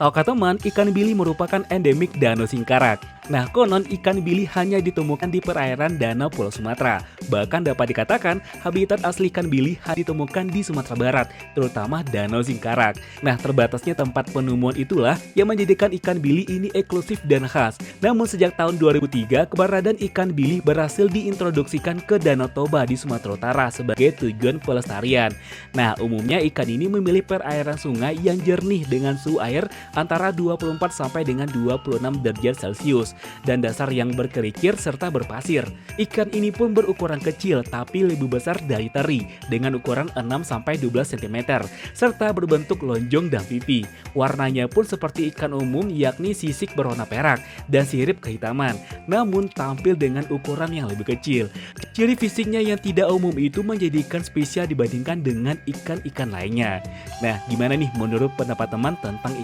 Oke teman, ikan bili merupakan endemik Danau Singkarak. Nah, konon ikan bili hanya ditemukan di perairan Danau Pulau Sumatera. Bahkan dapat dikatakan habitat asli ikan bili hanya ditemukan di Sumatera Barat, terutama Danau Singkarak. Nah, terbatasnya tempat penemuan itulah yang menjadikan ikan bili ini eksklusif dan khas. Namun sejak tahun 2003, keberadaan ikan bili berhasil diintroduksikan ke Danau Toba di Sumatera Utara sebagai tujuan pelestarian. Nah, umumnya ikan ini memilih perairan sungai yang jernih dengan suhu air antara 24 sampai dengan 26 derajat Celcius dan dasar yang berkerikil serta berpasir. Ikan ini pun berukuran kecil tapi lebih besar dari teri dengan ukuran 6 sampai 12 cm serta berbentuk lonjong dan pipi. Warnanya pun seperti ikan umum yakni sisik berwarna perak dan sirip kehitaman, namun tampil dengan ukuran yang lebih kecil. Ciri fisiknya yang tidak umum itu menjadikan spesial dibandingkan dengan ikan-ikan lainnya. Nah, gimana nih menurut pendapat teman tentang